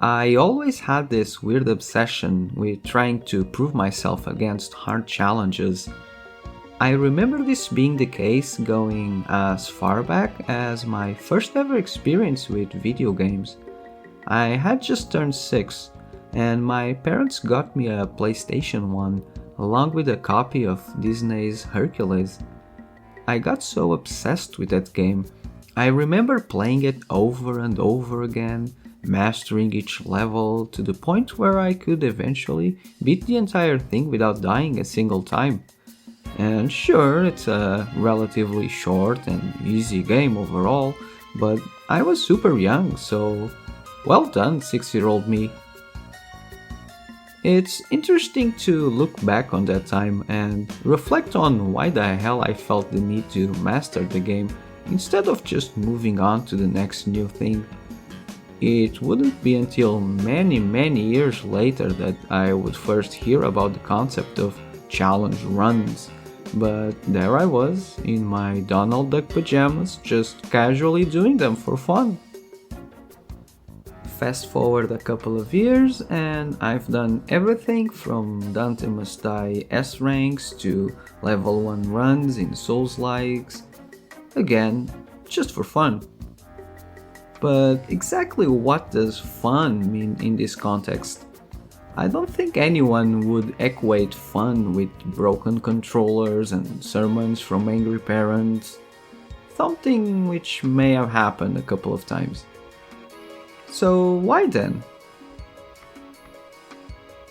I always had this weird obsession with trying to prove myself against hard challenges. I remember this being the case going as far back as my first ever experience with video games. I had just turned 6, and my parents got me a PlayStation 1 along with a copy of Disney's Hercules. I got so obsessed with that game. I remember playing it over and over again, mastering each level to the point where I could eventually beat the entire thing without dying a single time. And sure, it's a relatively short and easy game overall, but I was super young, so well done, 6-year-old me. It's interesting to look back on that time and reflect on why the hell I felt the need to master the game instead of just moving on to the next new thing. It wouldn't be until many years later that I would first hear about the concept of challenge runs, but there I was in my Donald Duck pajamas just casually doing them for fun. Fast forward a couple of years and I've done everything from Dante Must Die S ranks to level 1 runs in Souls-likes. Again, just for fun. But exactly what does fun mean in this context? I don't think anyone would equate fun with broken controllers and sermons from angry parents, something which may have happened a couple of times. So why then?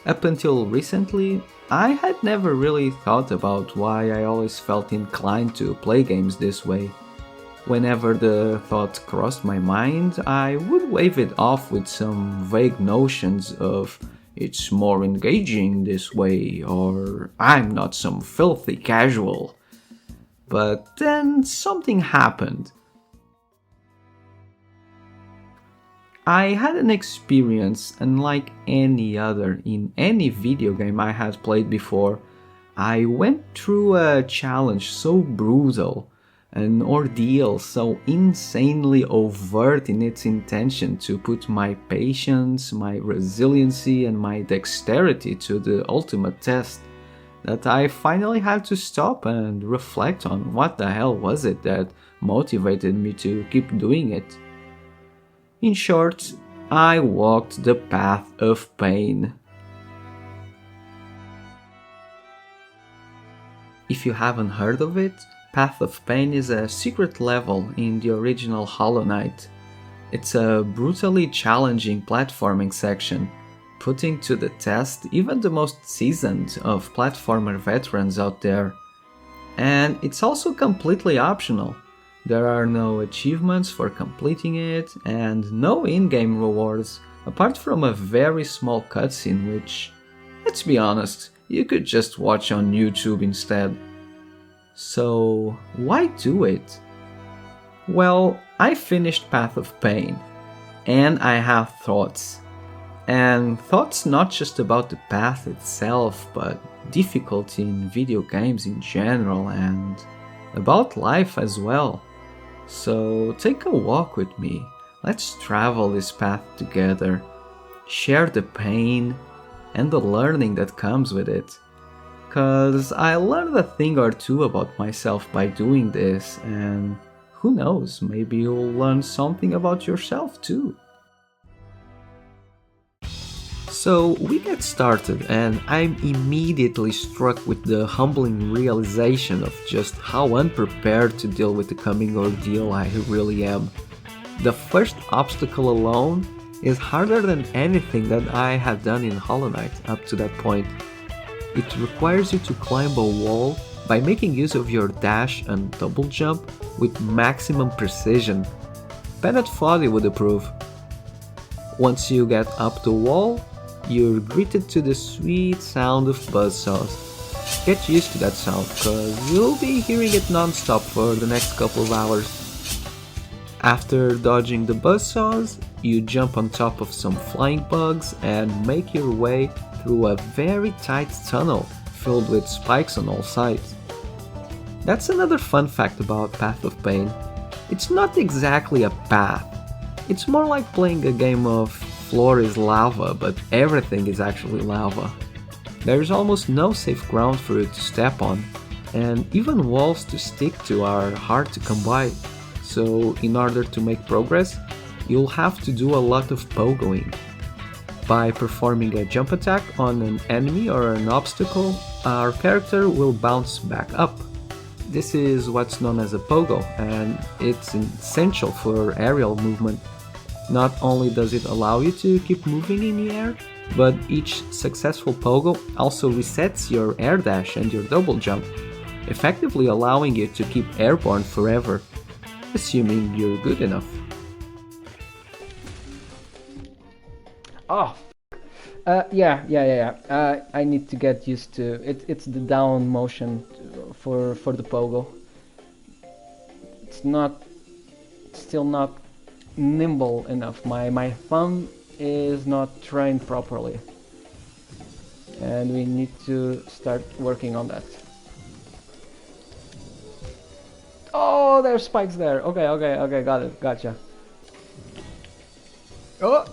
Up until recently, I had never really thought about why I always felt inclined to play games this way. Whenever the thought crossed my mind, I would wave it off with some vague notions of it's more engaging this way or I'm not some filthy casual. But then something happened. I had an experience unlike any other in any video game I had played before. I went through a challenge so brutal, an ordeal so insanely overt in its intention to put my patience, my resiliency, and my dexterity to the ultimate test, that I finally had to stop and reflect on what the hell was it that motivated me to keep doing it. In short, I walked the path of pain. If you haven't heard of it, Path of Pain is a secret level in the original Hollow Knight. It's a brutally challenging platforming section, putting to the test even the most seasoned of platformer veterans out there. And it's also completely optional. There are no achievements for completing it, and no in-game rewards, apart from a very small cutscene which, let's be honest, you could just watch on YouTube instead. So, why do it? Well, I finished Path of Pain, and I have thoughts. And thoughts not just about the path itself, but difficulty in video games in general, and about life as well. So take a walk with me, let's travel this path together, share the pain and the learning that comes with it. Cause I learned a thing or two about myself by doing this, and who knows, maybe you'll learn something about yourself too. So we get started and I'm immediately struck with the humbling realization of just how unprepared to deal with the coming ordeal I really am. The first obstacle alone is harder than anything that I had done in Hollow Knight up to that point. It requires you to climb a wall by making use of your dash and double jump with maximum precision. Bennett Foddy would approve. Once you get up the wall, you're greeted to the sweet sound of buzzsaws. Get used to that sound, cause you'll be hearing it non-stop for the next couple of hours. After dodging the buzzsaws, you jump on top of some flying bugs and make your way through a very tight tunnel filled with spikes on all sides. That's another fun fact about Path of Pain. It's not exactly a path. It's more like playing a game of floor is lava, but everything is actually lava. There's almost no safe ground for you to step on, and even walls to stick to are hard to come by. So in order to make progress, you'll have to do a lot of pogoing. By performing a jump attack on an enemy or an obstacle, our character will bounce back up. This is what's known as a pogo, and it's essential for aerial movement. Not only does it allow you to keep moving in the air, but each successful pogo also resets your air dash and your double jump, effectively allowing you to keep airborne forever, assuming you're good enough. Oh, yeah. I need to get used to it. It's the down motion for the pogo. It's still not nimble enough. My thumb is not trained properly, and we need to start working on that. Oh, there's spikes there. Okay, got it, gotcha. Oh!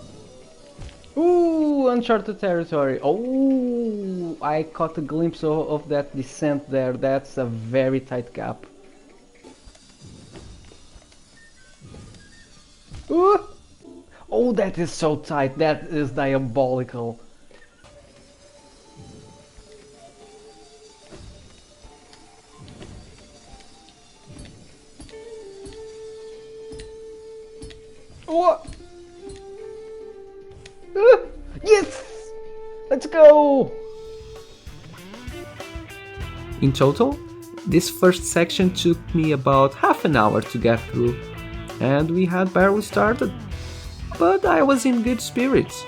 Ooh, uncharted territory. Oh, I caught a glimpse of that descent there. That's a very tight gap. Ooh! Oh, that is so tight. That is diabolical. What? Yes! Let's go! In total, this first section took me about half an hour to get through, and we had barely started. But I was in good spirits.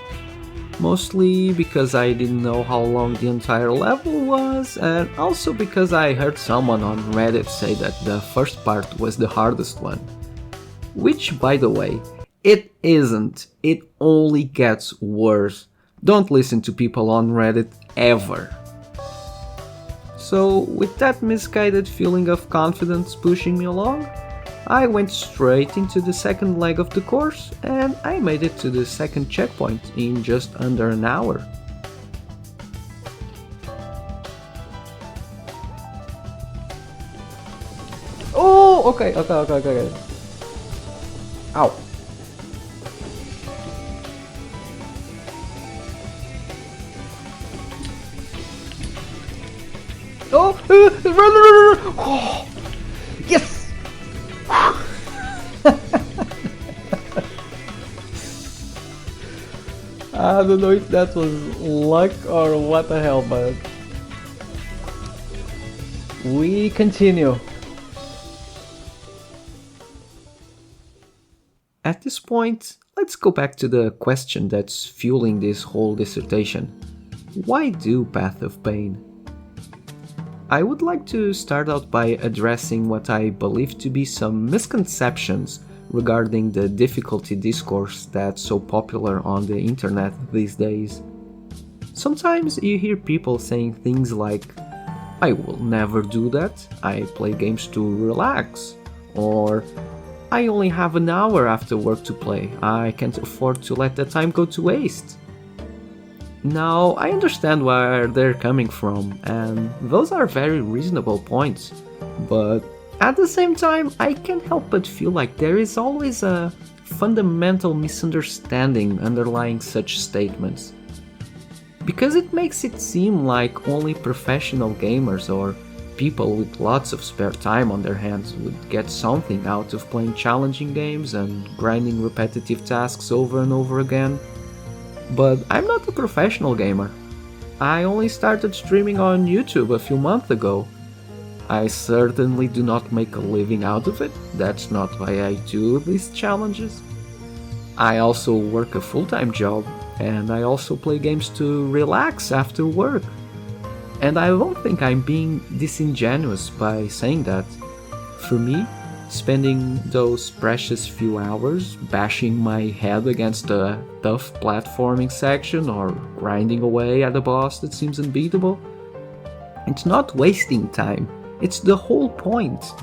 Mostly because I didn't know how long the entire level was, and also because I heard someone on Reddit say that the first part was the hardest one. Which, by the way, it isn't. It only gets worse. Don't listen to people on Reddit ever. So, with that misguided feeling of confidence pushing me along, I went straight into the second leg of the course, and I made it to the second checkpoint in just under an hour. Oh, okay. Ow. Oh, run! Oh, yes! I don't know if that was luck or what the hell, but we continue. At this point, let's go back to the question that's fueling this whole dissertation. Why do Path of Pain? I would like to start out by addressing what I believe to be some misconceptions regarding the difficulty discourse that's so popular on the internet these days. Sometimes you hear people saying things like, "I will never do that, I play games to relax," or "I only have an hour after work to play, I can't afford to let that time go to waste." Now, I understand where they're coming from, and those are very reasonable points, but at the same time, I can't help but feel like there is always a fundamental misunderstanding underlying such statements. Because it makes it seem like only professional gamers or people with lots of spare time on their hands would get something out of playing challenging games and grinding repetitive tasks over and over again. But I'm not a professional gamer. I only started streaming on YouTube a few months ago. I certainly do not make a living out of it, that's not why I do these challenges. I also work a full-time job, and I also play games to relax after work. And I don't think I'm being disingenuous by saying that. For me, spending those precious few hours bashing my head against a tough platforming section or grinding away at a boss that seems unbeatable, it's not wasting time, it's the whole point.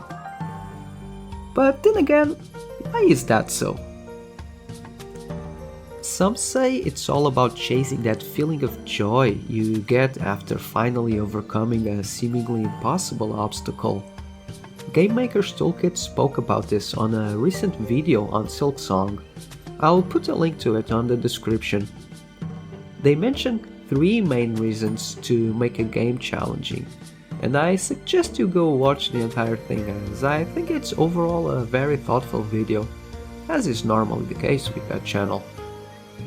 But then again, why is that so? Some say it's all about chasing that feeling of joy you get after finally overcoming a seemingly impossible obstacle. Game Maker's Toolkit spoke about this on a recent video on Silksong. I'll put a link to it on the description. They mention 3 main reasons to make a game challenging, and I suggest you go watch the entire thing as I think it's overall a very thoughtful video, as is normally the case with that channel.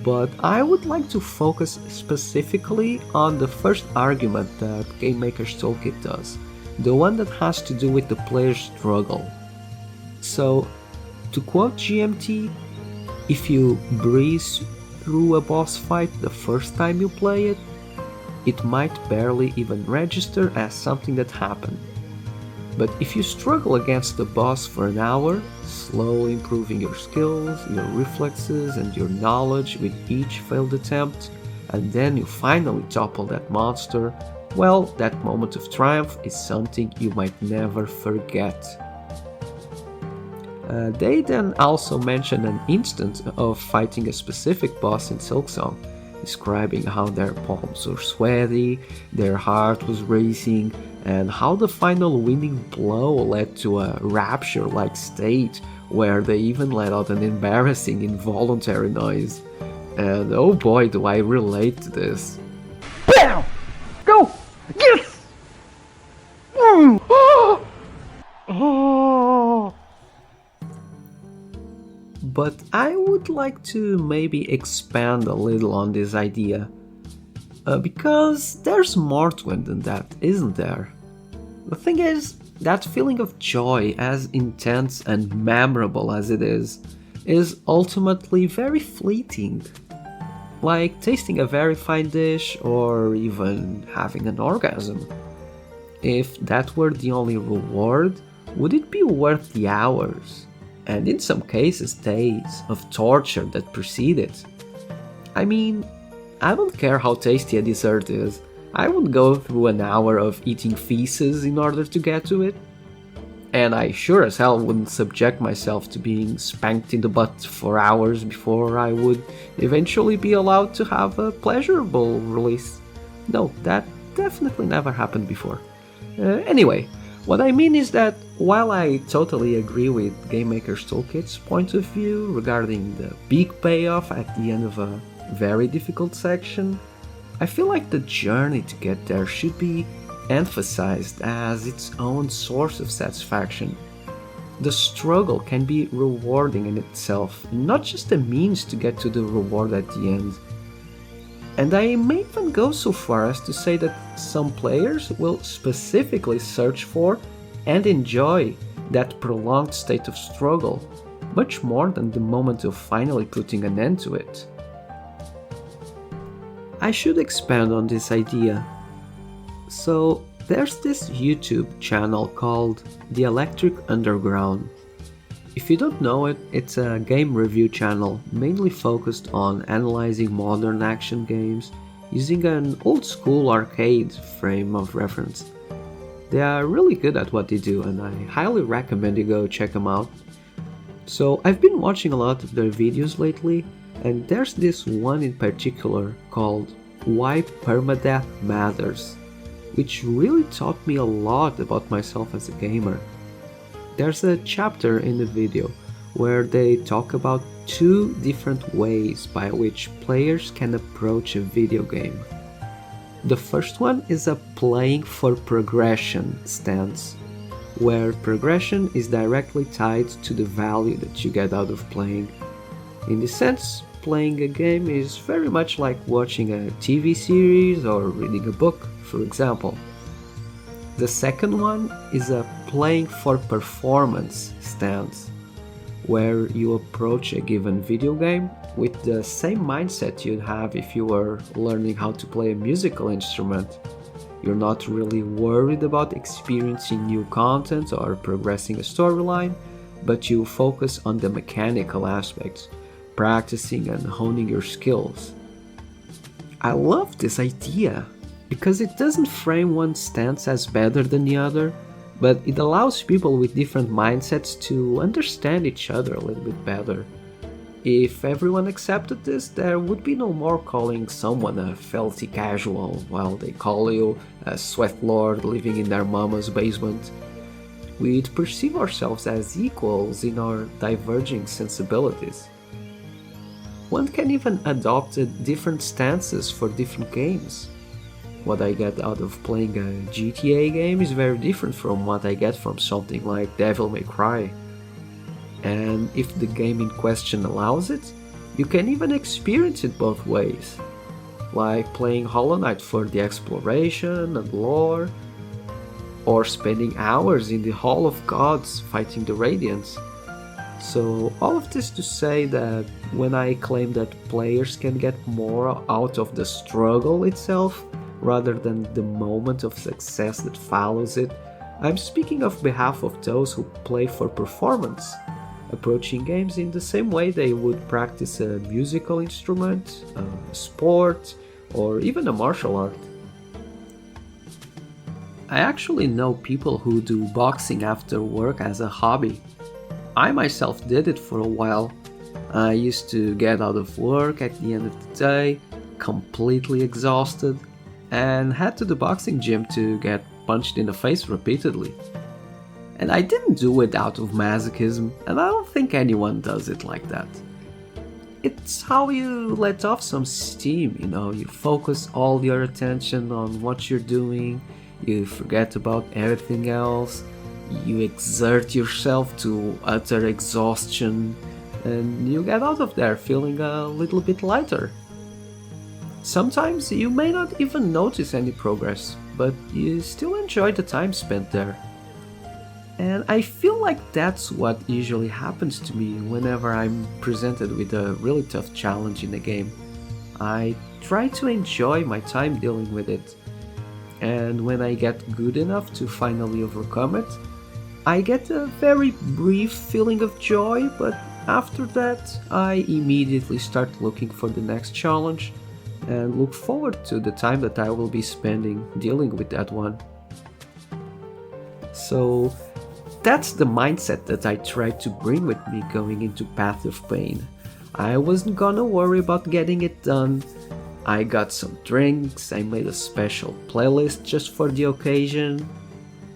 But I would like to focus specifically on the first argument that Game Maker's Toolkit does, the one that has to do with the player's struggle. So, to quote GMT, if you breeze through a boss fight the first time you play it, it might barely even register as something that happened. But if you struggle against the boss for an hour, slowly improving your skills, your reflexes and your knowledge with each failed attempt, and then you finally topple that monster, well, that moment of triumph is something you might never forget. They then also mention an instance of fighting a specific boss in Silksong, describing how their palms were sweaty, their heart was racing, and how the final winning blow led to a rapture-like state where they even let out an embarrassing involuntary noise. And oh boy, do I relate to this. BAM! Go! Yes! Oh! Oh! But I would like to maybe expand a little on this idea. Because there's more to it than that, isn't there? The thing is, that feeling of joy, as intense and memorable as it is ultimately very fleeting. Like tasting a very fine dish or even having an orgasm. If that were the only reward, would it be worth the hours, and in some cases days, of torture that precede it? I mean, I don't care how tasty a dessert is, I would go through an hour of eating feces in order to get to it. And I sure as hell wouldn't subject myself to being spanked in the butt for hours before I would eventually be allowed to have a pleasurable release. No, that definitely never happened before. Anyway, what I mean is that while I totally agree with Game Maker's Toolkit's point of view regarding the big payoff at the end of a very difficult section, I feel like the journey to get there should be emphasized as its own source of satisfaction. The struggle can be rewarding in itself, not just a means to get to the reward at the end. And I may even go so far as to say that some players will specifically search for and enjoy that prolonged state of struggle, much more than the moment of finally putting an end to it. I should expand on this idea. So, there's this YouTube channel called The Electric Underground. If you don't know it, it's a game review channel mainly focused on analyzing modern action games using an old school arcade frame of reference. They are really good at what they do and I highly recommend you go check them out. So I've been watching a lot of their videos lately, and there's this one in particular called Why Permadeath Matters, which really taught me a lot about myself as a gamer. There's a chapter in the video where they talk about 2 different ways by which players can approach a video game. The first one is a playing for progression stance, where progression is directly tied to the value that you get out of playing. In this sense, playing a game is very much like watching a TV series or reading a book, for example. The second one is a playing for performance stance, where you approach a given video game with the same mindset you'd have if you were learning how to play a musical instrument. You're not really worried about experiencing new content or progressing a storyline, but you focus on the mechanical aspects, practicing and honing your skills. I love this idea, because it doesn't frame one stance as better than the other, but it allows people with different mindsets to understand each other a little bit better. If everyone accepted this, there would be no more calling someone a filthy casual while they call you a sweat lord living in their mama's basement. We'd perceive ourselves as equals in our diverging sensibilities. One can even adopt different stances for different games. What I get out of playing a GTA game is very different from what I get from something like Devil May Cry. And if the game in question allows it, you can even experience it both ways. Like playing Hollow Knight for the exploration and lore, or spending hours in the Hall of Gods fighting the Radiants. So all of this to say that when I claim that players can get more out of the struggle itself rather than the moment of success that follows it, I'm speaking of behalf of those who play for performance, approaching games in the same way they would practice a musical instrument, a sport, or even a martial art. I actually know people who do boxing after work as a hobby. I myself did it for a while. I used to get out of work at the end of the day, completely exhausted, and head to the boxing gym to get punched in the face repeatedly. And I didn't do it out of masochism, and I don't think anyone does it like that. It's how you let off some steam, you focus all your attention on what you're doing, you forget about everything else, you exert yourself to utter exhaustion, and you get out of there feeling a little bit lighter. Sometimes you may not even notice any progress, but you still enjoy the time spent there. And I feel like that's what usually happens to me whenever I'm presented with a really tough challenge in a game. I try to enjoy my time dealing with it. And when I get good enough to finally overcome it, I get a very brief feeling of joy, but after that I immediately start looking for the next challenge and look forward to the time that I will be spending dealing with that one. So that's the mindset that I tried to bring with me going into Path of Pain. I wasn't gonna worry about getting it done. I got some drinks, I made a special playlist just for the occasion.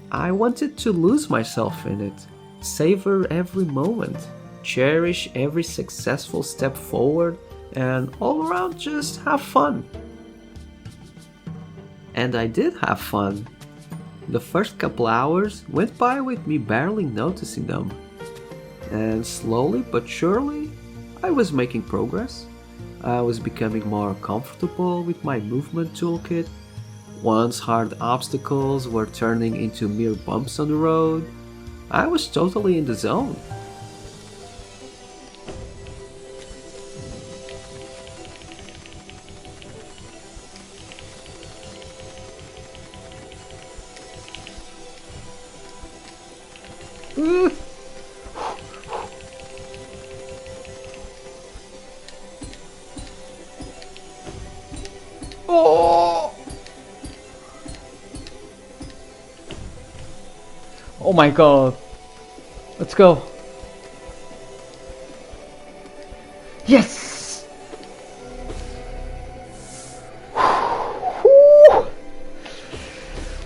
I wanted to lose myself in it, savor every moment, cherish every successful step forward, and all around just have fun. And I did have fun. The first couple hours went by with me barely noticing them. And slowly but surely, I was making progress. I was becoming more comfortable with my movement toolkit. Once hard obstacles were turning into mere bumps on the road, I was totally in the zone. Oh! Oh my god. Let's go. Yes!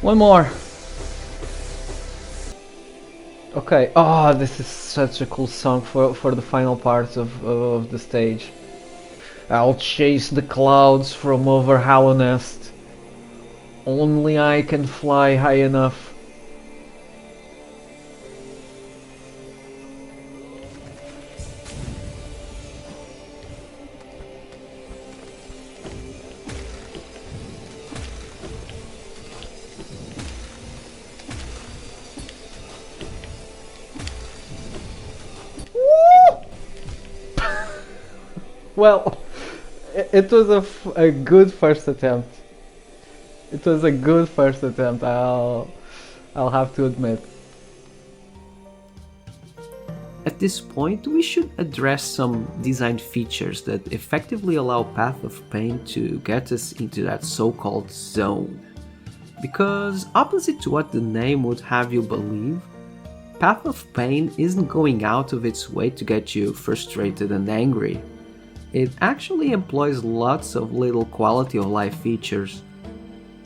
One more. Okay. Oh, this is such a cool song for the final part of the stage. I'll chase the clouds from over Hollow Nest. Only I can fly high enough. Well, it was a good first attempt. It was a good first attempt, I'll have to admit. At this point, we should address some design features that effectively allow Path of Pain to get us into that so-called zone. Because opposite to what the name would have you believe, Path of Pain isn't going out of its way to get you frustrated and angry. It actually employs lots of little quality of life features.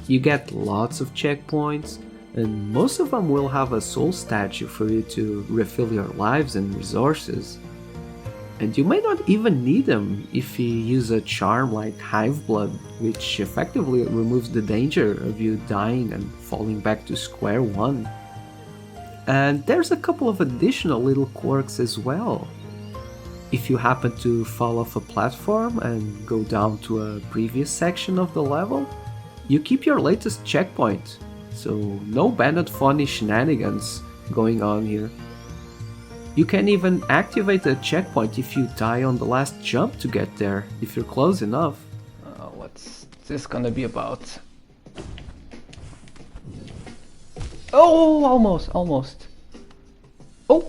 You get lots of checkpoints, and most of them will have a soul statue for you to refill your lives and resources. And you may not even need them if you use a charm like Hive Blood, which effectively removes the danger of you dying and falling back to square one. And there's a couple of additional little quirks as well. If you happen to fall off a platform and go down to a previous section of the level, you keep your latest checkpoint, so no banned funny shenanigans going on here. You can even activate a checkpoint if you die on the last jump to get there, if you're close enough. What's this gonna be about? Oh, almost. Oh!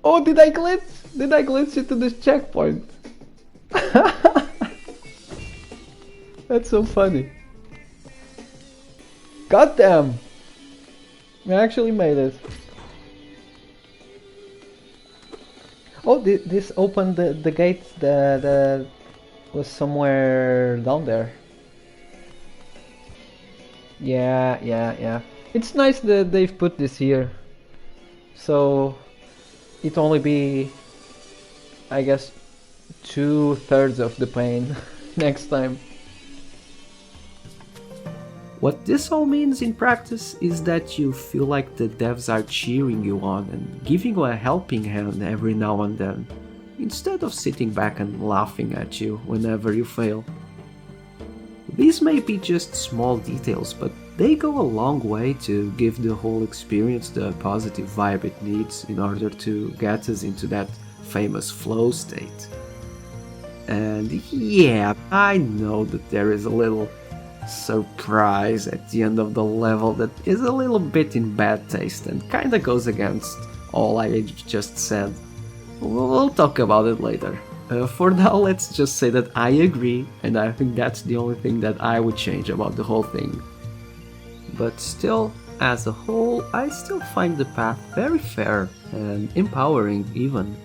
Oh, did I glitch? Did I glitch into this checkpoint? That's so funny. Goddamn! I actually made it. Oh, this opened the gate that was somewhere down there. Yeah. It's nice that they've put this here. So it only be, I guess, 2/3 of the pain next time. What this all means in practice is that you feel like the devs are cheering you on and giving you a helping hand every now and then, instead of sitting back and laughing at you whenever you fail. These may be just small details, but they go a long way to give the whole experience the positive vibe it needs in order to get us into that famous flow state. And yeah, I know that there is a little surprise at the end of the level that is a little bit in bad taste and kinda goes against all I just said. We'll talk about it later. For now, let's just say that I agree, and I think that's the only thing that I would change about the whole thing. But still, as a whole, I still find the path very fair and empowering even.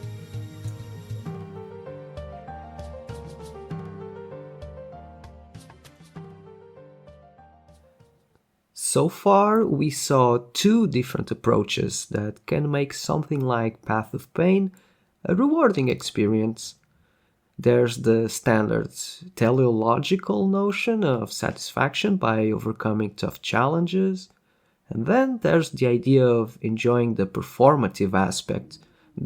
So far, we saw two different approaches that can make something like Path of Pain a rewarding experience. There's the standard teleological notion of satisfaction by overcoming tough challenges, and then there's the idea of enjoying the performative aspect,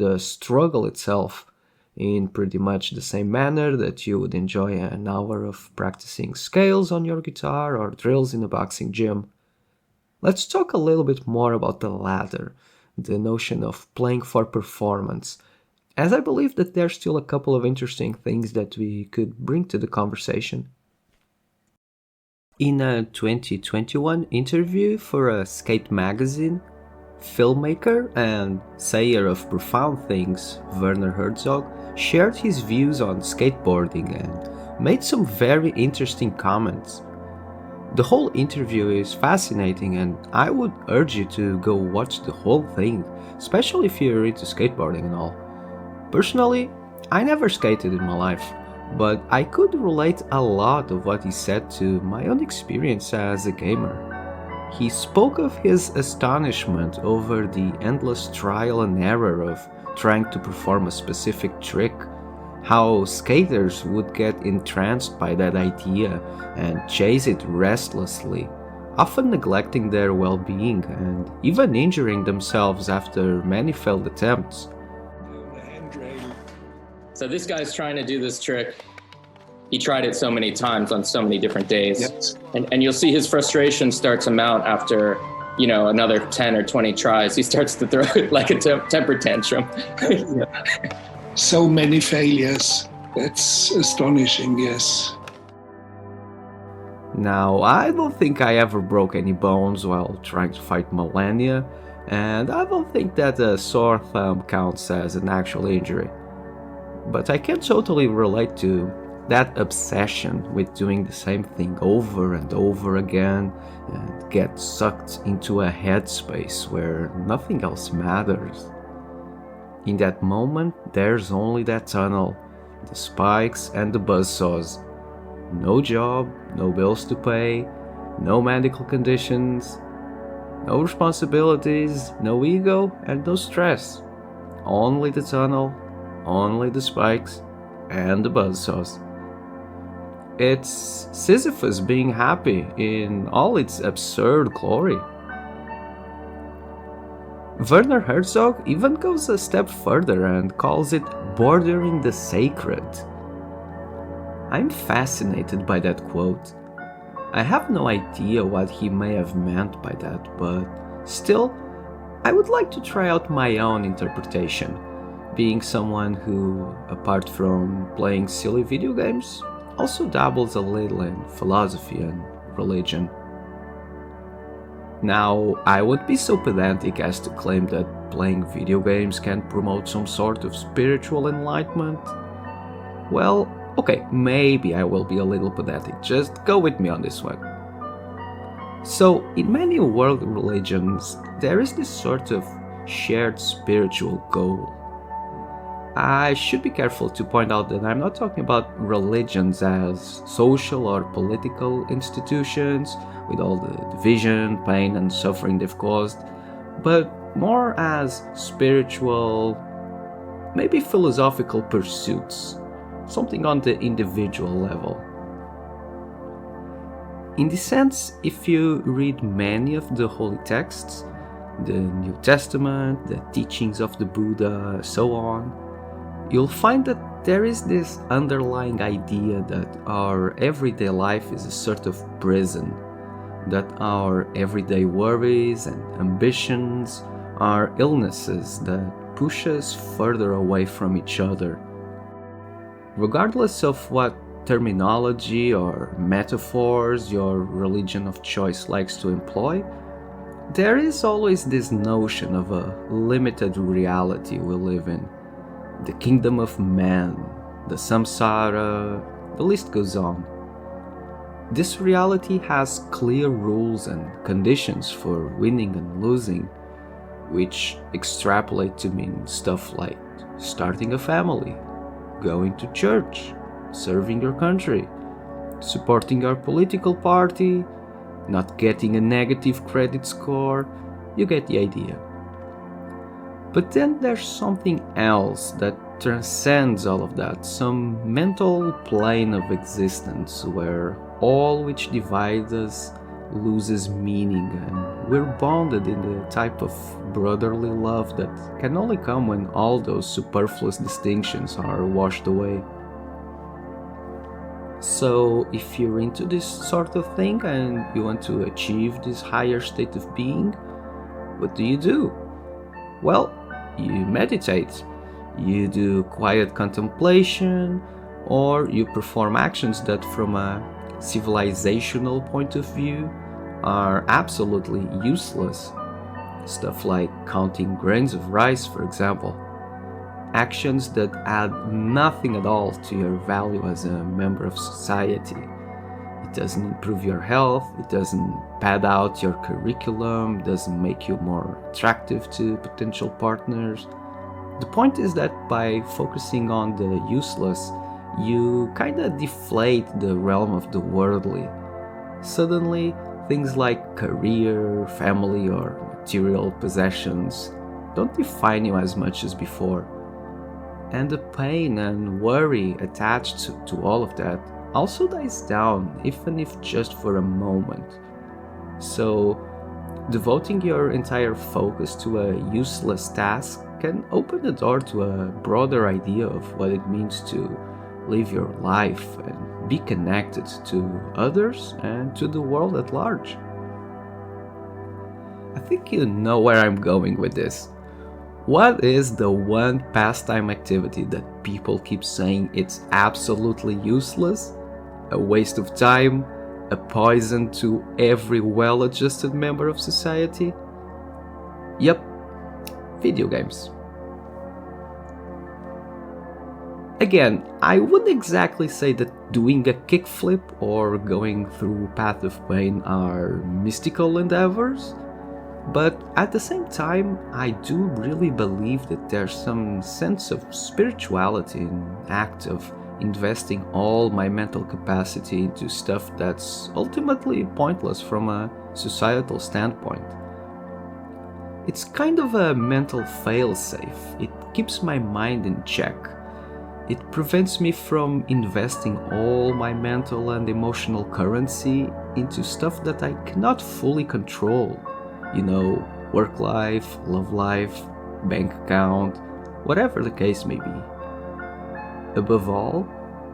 the struggle itself, in pretty much the same manner that you would enjoy an hour of practicing scales on your guitar or drills in a boxing gym. Let's talk a little bit more about the latter, the notion of playing for performance, as I believe that there's still a couple of interesting things that we could bring to the conversation. In a 2021 interview for a skate magazine, filmmaker and sayer of profound things, Werner Herzog, shared his views on skateboarding and made some very interesting comments. The whole interview is fascinating, and I would urge you to go watch the whole thing, especially if you're into skateboarding and all. Personally, I never skated in my life, but I could relate a lot of what he said to my own experience as a gamer. He spoke of his astonishment over the endless trial and error of trying to perform a specific trick, how skaters would get entranced by that idea and chase it restlessly, often neglecting their well-being and even injuring themselves after many failed attempts. So this guy's trying to do this trick. He tried it so many times on so many different days. Yes. And you'll see his frustration start to mount after, another 10 or 20 tries. He starts to throw it like a temper tantrum. So many failures. That's astonishing, yes. Now, I don't think I ever broke any bones while trying to fight Millennia, and I don't think that a sore thumb counts as an actual injury. But I can totally relate to that obsession with doing the same thing over and over again and get sucked into a headspace where nothing else matters. In that moment, there's only that tunnel, the spikes and the buzzsaws. No job, no bills to pay, no medical conditions, no responsibilities, no ego, and no stress. Only the tunnel, only the spikes, and the buzzsaws. It's Sisyphus being happy in all its absurd glory. Werner Herzog even goes a step further and calls it bordering the sacred. I'm fascinated by that quote. I have no idea what he may have meant by that, but still, I would like to try out my own interpretation, being someone who, apart from playing silly video games, also dabbles a little in philosophy and religion. Now, I would be so pedantic as to claim that playing video games can promote some sort of spiritual enlightenment. Well, okay, maybe I will be a little pedantic, just go with me on this one. So, in many world religions, there is this sort of shared spiritual goal. I should be careful to point out that I'm not talking about religions as social or political institutions with all the division, pain, and suffering they've caused, but more as spiritual, maybe philosophical pursuits, something on the individual level. In this sense, if you read many of the holy texts, the New Testament, the teachings of the Buddha, so on, you'll find that there is this underlying idea that our everyday life is a sort of prison, that our everyday worries and ambitions are illnesses that push us further away from each other. Regardless of what terminology or metaphors your religion of choice likes to employ, there is always this notion of a limited reality we live in. The kingdom of man, the samsara, the list goes on. This reality has clear rules and conditions for winning and losing, which extrapolate to mean stuff like starting a family, going to church, serving your country, supporting your political party, not getting a negative credit score. You get the idea. But then there's something else that transcends all of that, some mental plane of existence where all which divides us loses meaning and we're bonded in the type of brotherly love that can only come when all those superfluous distinctions are washed away. So if you're into this sort of thing and you want to achieve this higher state of being, what do? Well, you meditate, you do quiet contemplation, or you perform actions that from a civilizational point of view are absolutely useless. Stuff like counting grains of rice, for example. Actions that add nothing at all to your value as a member of society. It doesn't improve your health, it doesn't pad out your curriculum, doesn't make you more attractive to potential partners. The point is that by focusing on the useless, you kinda deflate the realm of the worldly. Suddenly, things like career, family, or material possessions don't define you as much as before. And the pain and worry attached to all of that also dies down, even if just for a moment. So, devoting your entire focus to a useless task can open the door to a broader idea of what it means to live your life and be connected to others and to the world at large. I think you know where I'm going with this. What is the one pastime activity that people keep saying it's absolutely useless, a waste of time, a poison to every well-adjusted member of society? Yep, video games. Again, I wouldn't exactly say that doing a kickflip or going through Path of Pain are mystical endeavors, but at the same time, I do really believe that there's some sense of spirituality in the act of investing all my mental capacity into stuff that's ultimately pointless from a societal standpoint. It's kind of a mental failsafe. It keeps my mind in check. It prevents me from investing all my mental and emotional currency into stuff that I cannot fully control. You know, work life, love life, bank account, whatever the case may be. Above all,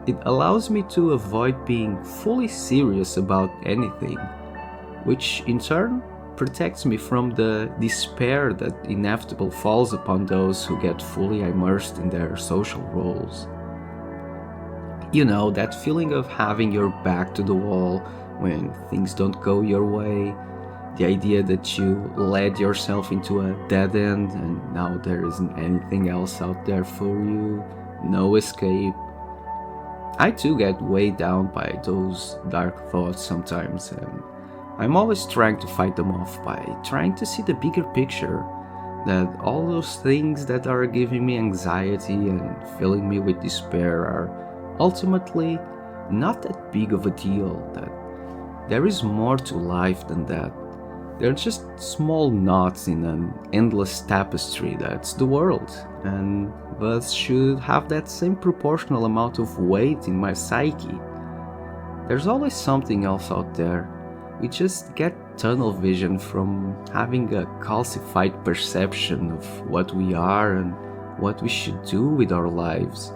it allows me to avoid being fully serious about anything, which in turn protects me from the despair that inevitably falls upon those who get fully immersed in their social roles. You know, that feeling of having your back to the wall when things don't go your way, the idea that you led yourself into a dead end and now there isn't anything else out there for you, no escape. I too get weighed down by those dark thoughts sometimes, and I'm always trying to fight them off by trying to see the bigger picture, that all those things that are giving me anxiety and filling me with despair are ultimately not that big of a deal, that there is more to life than that. They're just small knots in an endless tapestry that's the world, and thus should have that same proportional amount of weight in my psyche. There's always something else out there. We just get tunnel vision from having a calcified perception of what we are and what we should do with our lives.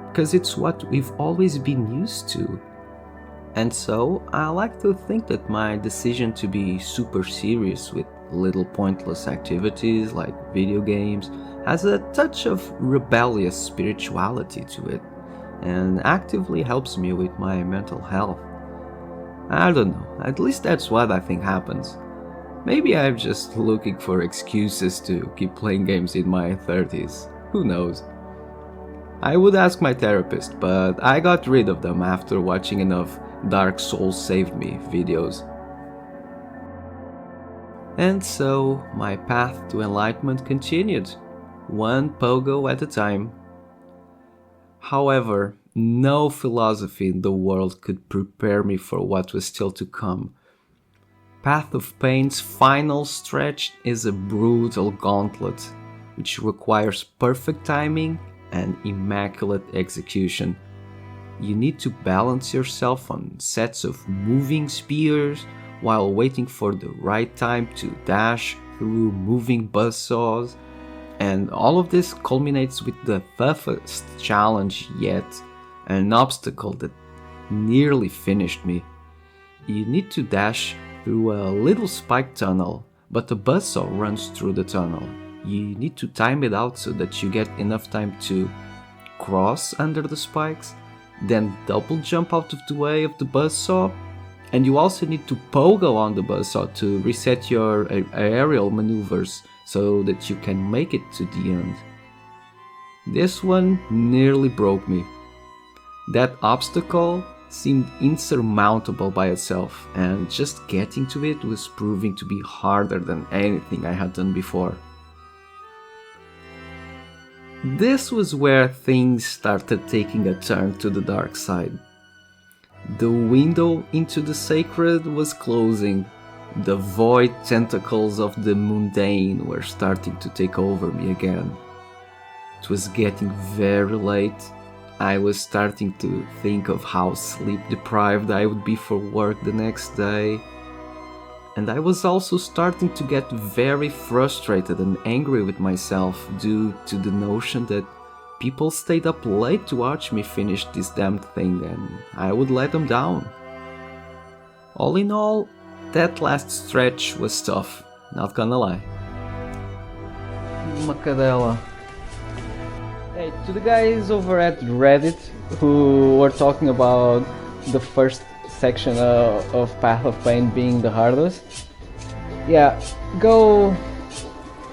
Because it's what we've always been used to. And so, I like to think that my decision to be super serious with little pointless activities like video games has a touch of rebellious spirituality to it, and actively helps me with my mental health. I don't know, at least that's what I think happens. Maybe I'm just looking for excuses to keep playing games in my 30s, who knows. I would ask my therapist, but I got rid of them after watching enough Dark Souls Saved Me videos. And so, my path to enlightenment continued, one pogo at a time. However, no philosophy in the world could prepare me for what was still to come. Path of Pain's final stretch is a brutal gauntlet, which requires perfect timing and immaculate execution. You need to balance yourself on sets of moving spears while waiting for the right time to dash through moving buzzsaws, and all of this culminates with the toughest challenge yet, an obstacle that nearly finished me. You need to dash through a little spike tunnel, but the buzzsaw runs through the tunnel. You need to time it out so that you get enough time to cross under the spikes, then double jump out of the way of the buzzsaw, and you also need to pogo on the buzzsaw to reset your aerial maneuvers so that you can make it to the end. This one nearly broke me. That obstacle seemed insurmountable by itself, and just getting to it was proving to be harder than anything I had done before. This was where things started taking a turn to the dark side. The window into the sacred was closing. The void tentacles of the mundane were starting to take over me again. It was getting very late. I was starting to think of how sleep deprived I would be for work the next day. And I was also starting to get very frustrated and angry with myself due to the notion that people stayed up late to watch me finish this damn thing and I would let them down. All in all, that last stretch was tough, not gonna lie. Macadela. Hey, to the guys over at Reddit who were talking about the first section of Path of Pain being the hardest, yeah, go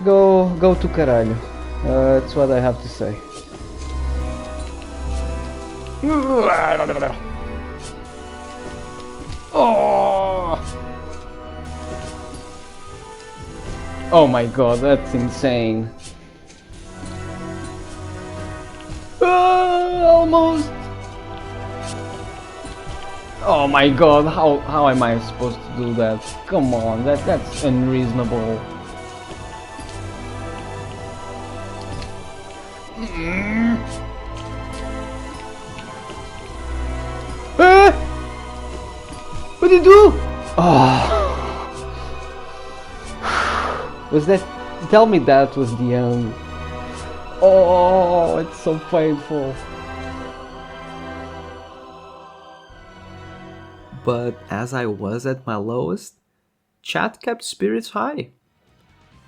to caralho. That's what I have to say. Oh! Oh my god, that's insane. Almost! Oh my god, how am I supposed to do that? Come on, that's unreasonable. What did you do? Oh. Was that? Tell me that was the end. Oh, it's so painful. But as I was at my lowest, chat kept spirits high.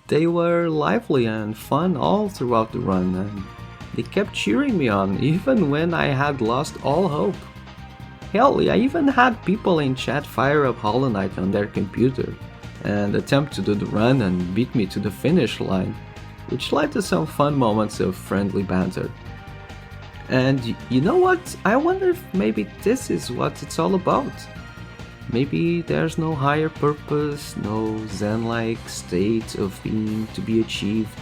They were lively and fun all throughout the run, and they kept cheering me on even when I had lost all hope. Hell, I even had people in chat fire up Hollow Knight on their computer and attempt to do the run and beat me to the finish line, which led to some fun moments of friendly banter. And you know what? I wonder if maybe this is what it's all about. Maybe there's no higher purpose, no zen-like state of being to be achieved.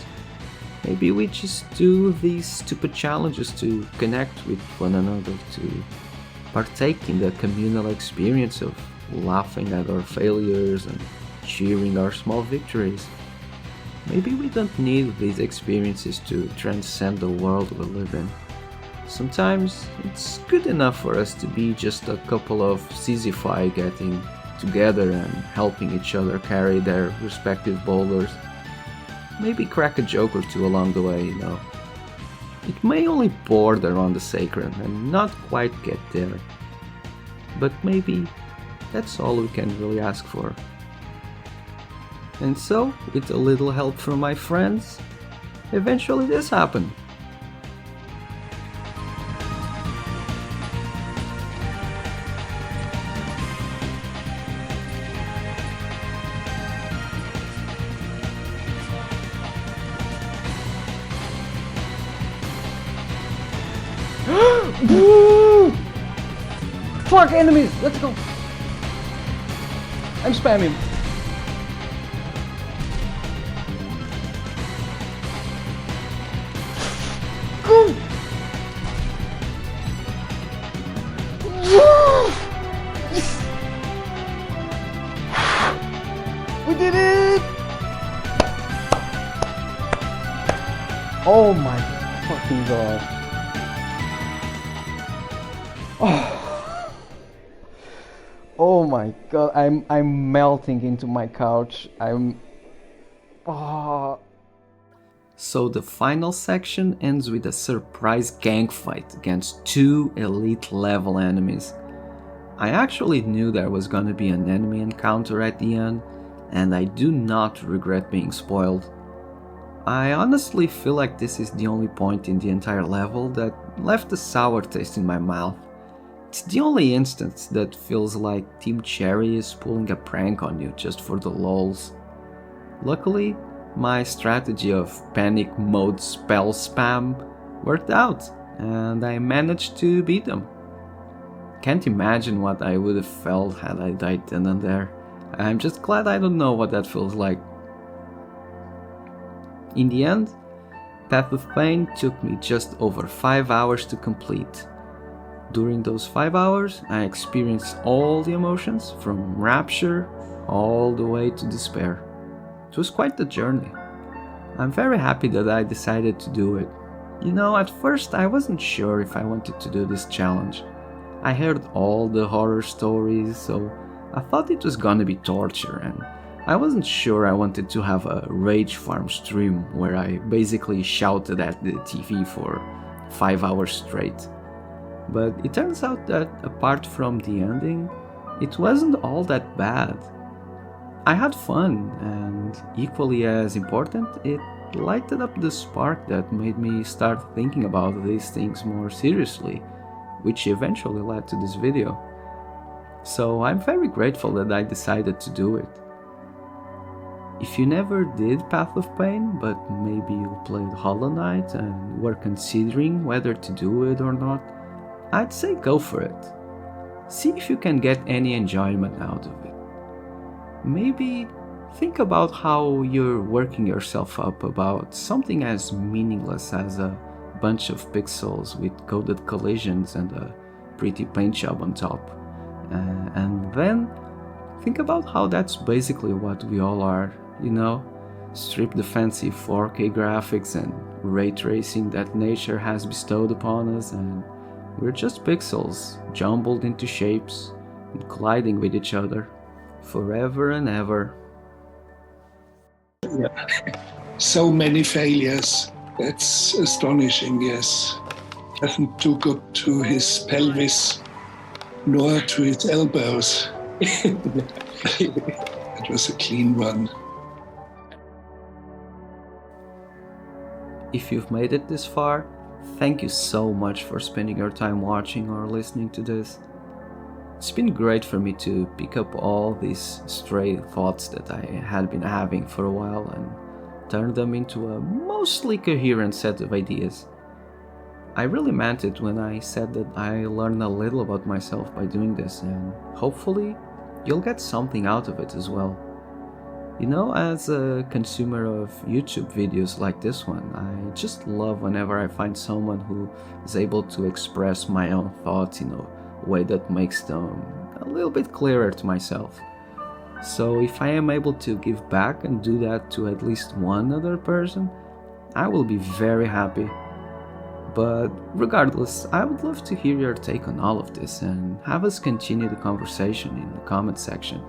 Maybe we just do these stupid challenges to connect with one another, to partake in the communal experience of laughing at our failures and cheering our small victories. Maybe we don't need these experiences to transcend the world we live in. Sometimes it's good enough for us to be just a couple of Sisyphi getting together and helping each other carry their respective boulders. Maybe crack a joke or two along the way, you know. It may only border on the sacred and not quite get there. But maybe that's all we can really ask for. And so, with a little help from my friends, eventually this happened. Fuck enemies! Let's go! I'm spamming. Go! We did it! Oh my fucking god. Oh my god, I'm melting into my couch. So the final section ends with a surprise gang fight against two elite level enemies. I actually knew there was gonna be an enemy encounter at the end, and I do not regret being spoiled. I honestly feel like this is the only point in the entire level that left a sour taste in my mouth. It's the only instance that feels like Team Cherry is pulling a prank on you just for the lols. Luckily, my strategy of panic mode spell spam worked out, and I managed to beat them. Can't imagine what I would have felt had I died then and there. I'm just glad I don't know what that feels like. In the end, Path of Pain took me just over 5 hours to complete. During those 5 hours, I experienced all the emotions, from rapture all the way to despair. It was quite the journey. I'm very happy that I decided to do it. You know, at first I wasn't sure if I wanted to do this challenge. I heard all the horror stories, so I thought it was gonna be torture, and I wasn't sure I wanted to have a rage farm stream where I basically shouted at the TV for 5 hours straight. But it turns out that apart from the ending, it wasn't all that bad. I had fun, and equally as important, it lighted up the spark that made me start thinking about these things more seriously, which eventually led to this video. So I'm very grateful that I decided to do it. If you never did Path of Pain, but maybe you played Hollow Knight and were considering whether to do it or not, I'd say go for it. See if you can get any enjoyment out of it. Maybe think about how you're working yourself up about something as meaningless as a bunch of pixels with coded collisions and a pretty paint job on top. And then think about how that's basically what we all are, you know? Strip the fancy 4K graphics and ray tracing that nature has bestowed upon us, and we're just pixels jumbled into shapes and colliding with each other forever and ever. So many failures. That's astonishing, yes. Doesn't do good to his pelvis nor to his elbows. It was a clean one. If you've made it this far, thank you so much for spending your time watching or listening to this. It's been great for me to pick up all these stray thoughts that I had been having for a while and turn them into a mostly coherent set of ideas. I really meant it when I said that I learned a little about myself by doing this, and hopefully you'll get something out of it as well. You know, as a consumer of YouTube videos like this one, I just love whenever I find someone who is able to express my own thoughts in a way that makes them a little bit clearer to myself. So if I am able to give back and do that to at least one other person, I will be very happy. But regardless, I would love to hear your take on all of this and have us continue the conversation in the comment section.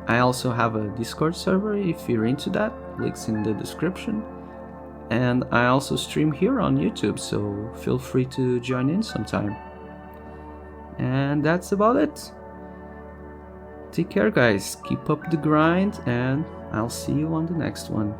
I also have a Discord server if you're into that, links in the description. And I also stream here on YouTube, so feel free to join in sometime. And that's about it. Take care guys, keep up the grind, and I'll see you on the next one.